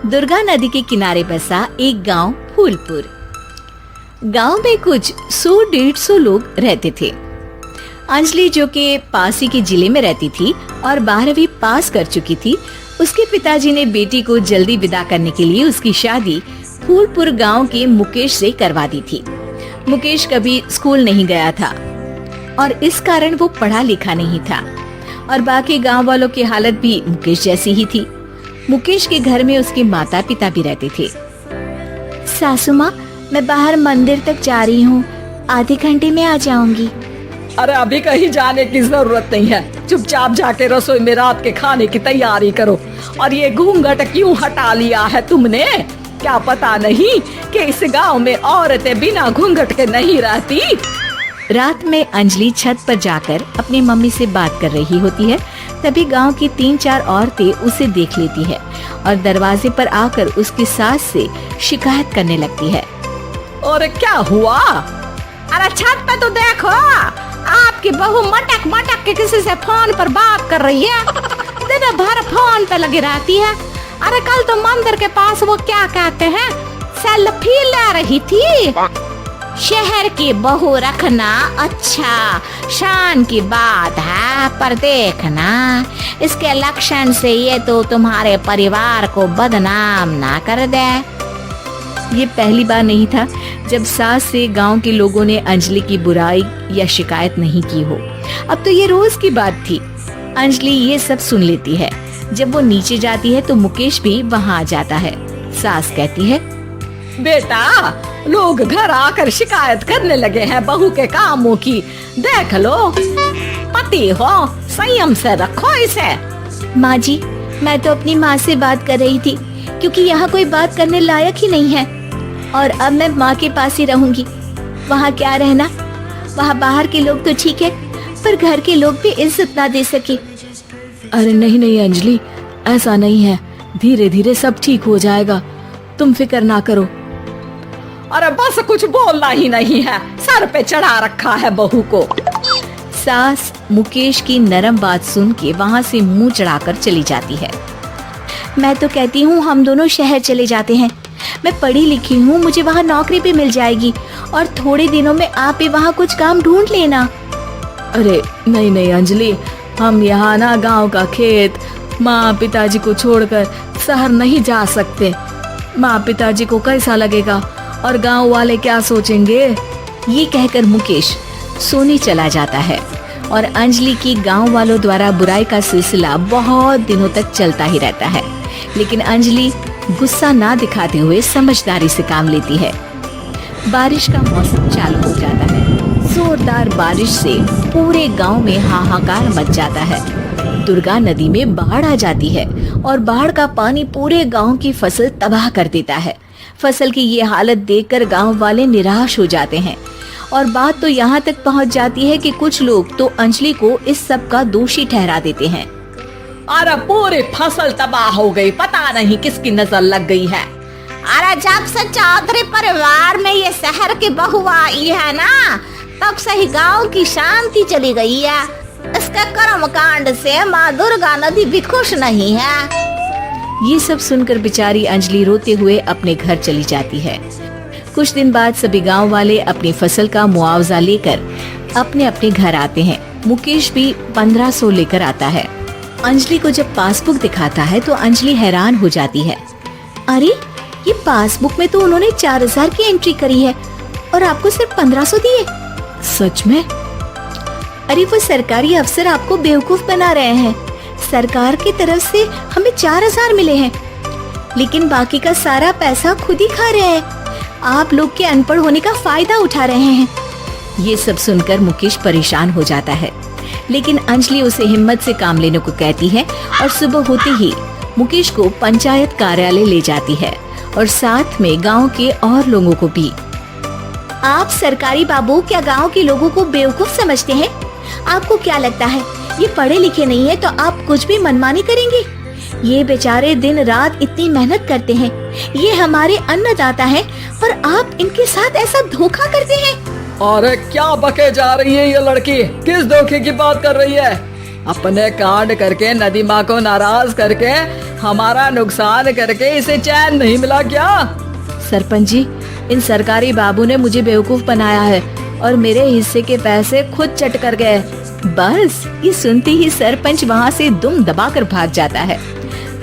दुर्गा नदी के किनारे बसा एक गांव फूलपुर। गांव में कुछ 100-150 लोग रहते थे। अंजलि जो कि पास ही के जिले में रहती थी और 12वीं पास कर चुकी थी, उसके पिताजी ने बेटी को जल्दी विदा करने के लिए उसकी शादी फूलपुर गांव के मुकेश से करवा दी थी। मुकेश कभी स्कूल नहीं गया था और इस कारण वो पढ़ा लिखा नहीं था और बाकी गांव वालों की हालत भी मुकेश जैसी ही थी। मुकेश के घर में उसके माता पिता भी रहते थे। सासू माँ, मैं बाहर मंदिर तक जा रही हूँ, आधे घंटे में आ जाऊंगी। अरे अभी कहीं जाने की जरूरत नहीं है, चुपचाप जाके रसोई में रात के खाने की तैयारी करो। और ये घूंघट क्यों हटा लिया है तुमने? क्या पता नहीं कि इस गांव में औरतें बिना घूंघट के नहीं रहती। रात में अंजलि छत पर जाकर अपनी मम्मी से बात कर रही होती है। तभी गांव की 3-4 औरतें उसे देख लेती है और दरवाजे पर आकर उसकी सास से शिकायत करने लगती है। और क्या हुआ? अरे छत पे तो देखो, आपकी बहू मटक मटक के किसी से फोन पर बात कर रही है। दिन भर फोन पे लगी रहती है। अरे कल तो मंदिर के पास वो क्या कहते हैं, सेल्फी ले रही थी। शहर की बहू रखना अच्छा शान की बात है, पर देखना इसके लक्षण से ये तो तुम्हारे परिवार को बदनाम ना कर दे। ये पहली बार नहीं था जब सास से गांव के लोगों ने अंजलि की बुराई या शिकायत नहीं की हो। अब तो ये रोज की बात थी। अंजलि ये सब सुन लेती है। जब वो नीचे जाती है तो मुकेश भी वहाँ आ जाता है। सास कहती है, बेटा, लोग घर आकर शिकायत करने लगे हैं बहू के कामों की। देख लो, पति हो, संयम से रखो इसे। माँ जी, मैं तो अपनी माँ से बात कर रही थी, क्योंकि यहाँ कोई बात करने लायक ही नहीं है और अब मैं माँ के पास ही रहूंगी। वहाँ क्या रहना, वहाँ बाहर के लोग तो ठीक है, पर घर के लोग भी इज्जत ना दे सके। अरे नहीं नहीं अंजलि, ऐसा नहीं है, धीरे धीरे सब ठीक हो जाएगा, तुम फिक्र ना करो। अरे बस कुछ बोलना ही नहीं है, सर पे चढ़ा रखा है बहू को। सास मुकेश की नरम बात सुन के वहाँ से मुंह चढ़ाकर चली जाती है। मैं तो कहती हूँ हम दोनों शहर चले जाते हैं। मैं पढ़ी लिखी हूँ, मुझे वहाँ नौकरी भी मिल जाएगी और थोड़े दिनों में आप भी वहाँ कुछ काम ढूंढ लेना। अरे नहीं नहीं अंजलि, हम यहाँ ना गांव का खेत, माँ पिताजी को छोड़कर शहर नहीं जा सकते। माँ पिताजी को कैसा लगेगा और गांव वाले क्या सोचेंगे? ये कहकर मुकेश सोने चला जाता है और अंजलि की गांव वालों द्वारा बुराई का सिलसिला बहुत दिनों तक चलता ही रहता है। लेकिन अंजलि गुस्सा ना दिखाते हुए समझदारी से काम लेती है। बारिश का मौसम चालू हो जाता है। जोरदार बारिश से पूरे गांव में हाहाकार मच जाता है। दुर्गा नदी में बाढ़ आ जाती है और बाढ़ का पानी पूरे गांव की फसल तबाह कर देता है। फसल की ये हालत देखकर गांव वाले निराश हो जाते हैं और बात तो यहाँ तक पहुँच जाती है कि कुछ लोग तो अंजलि को इस सब का दोषी ठहरा देते हैं। अरे पूरी फसल तबाह हो गई, पता नहीं किसकी नजर लग गई है। अरे जब से चौधरी परिवार में ये शहर की बहू आई है ना, तब से ही गांव की शांति चली गई है। इसके कर्म कांड से माँ दुर्गा नदी भी खुश नहीं है। ये सब सुनकर बेचारी अंजलि रोते हुए अपने घर चली जाती है। कुछ दिन बाद सभी गांव वाले अपनी फसल का मुआवजा लेकर अपने अपने घर आते हैं। मुकेश भी 1500 लेकर आता है। अंजलि को जब पासबुक दिखाता है तो अंजलि हैरान हो जाती है। अरे ये पासबुक में तो उन्होंने 4000 की एंट्री करी है और आपको सिर्फ 1500 दिए। सच में? अरे वो सरकारी अफसर आपको बेवकूफ बना रहे हैं। सरकार की तरफ से हमें 4000 मिले हैं, लेकिन बाकी का सारा पैसा खुद ही खा रहे हैं। आप लोग के अनपढ़ होने का फायदा उठा रहे हैं। ये सब सुनकर मुकेश परेशान हो जाता है, लेकिन अंजलि उसे हिम्मत से काम लेने को कहती है और सुबह होते ही मुकेश को पंचायत कार्यालय ले जाती है और साथ में गांव के और लोगों को भी। आप सरकारी बाबू क्या गांव के लोगों को बेवकूफ समझते हैं? आपको क्या लगता है ये पढ़े लिखे नहीं है तो आप कुछ भी मनमानी करेंगे? ये बेचारे दिन रात इतनी मेहनत करते हैं, ये हमारे अन्नदाता हैं और आप इनके साथ ऐसा धोखा करते हैं। अरे क्या बके जा रही है ये लड़की, किस धोखे की बात कर रही है? अपने कांड करके नदी माँ को नाराज करके हमारा नुकसान करके इसे चैन नहीं मिला क्या? सरपंच जी, इन सरकारी बाबू ने मुझे बेवकूफ बनाया है और मेरे हिस्से के पैसे खुद चट कर गए। बस ये सुनते ही सरपंच वहाँ से दुम दबाकर भाग जाता है।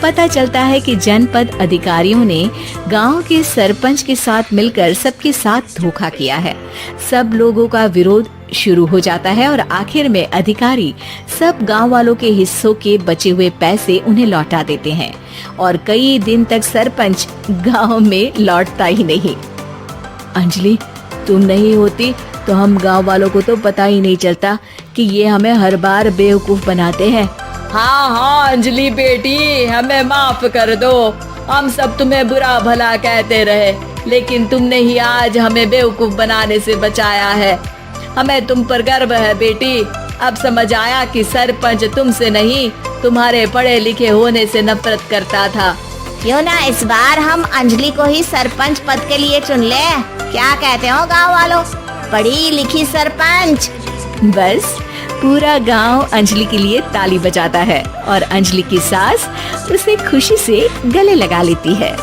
पता चलता है कि जनपद अधिकारियों ने गांव के सरपंच के साथ मिलकर सबके साथ धोखा किया है। सब लोगों का विरोध शुरू हो जाता है और आखिर में अधिकारी सब गांव वालों के हिस्सों के बचे हुए पैसे उन्हें लौटा देते हैं और कई दिन तक सरपंच गांव में लौटता ही नहीं। अंजलि, तुम नहीं होती तो हम गांव वालों को तो पता ही नहीं चलता कि ये हमें हर बार बेवकूफ बनाते हैं। हाँ हाँ अंजलि बेटी, हमें माफ कर दो। हम सब तुम्हें बुरा भला कहते रहे, लेकिन तुमने ही आज हमें बेवकूफ बनाने से बचाया है। हमें तुम पर गर्व है बेटी। अब समझ आया कि सरपंच तुमसे नहीं, तुम्हारे पढ़े लिखे होने से नफरत करता था। क्यों ना इस बार हम अंजलि को ही सरपंच पद के लिए चुन ले? क्या कहते हो गांव वालों? पढ़ी लिखी सरपंच। बस पूरा गांव अंजलि के लिए ताली बजाता है और अंजलि की सास उसे खुशी से गले लगा लेती है।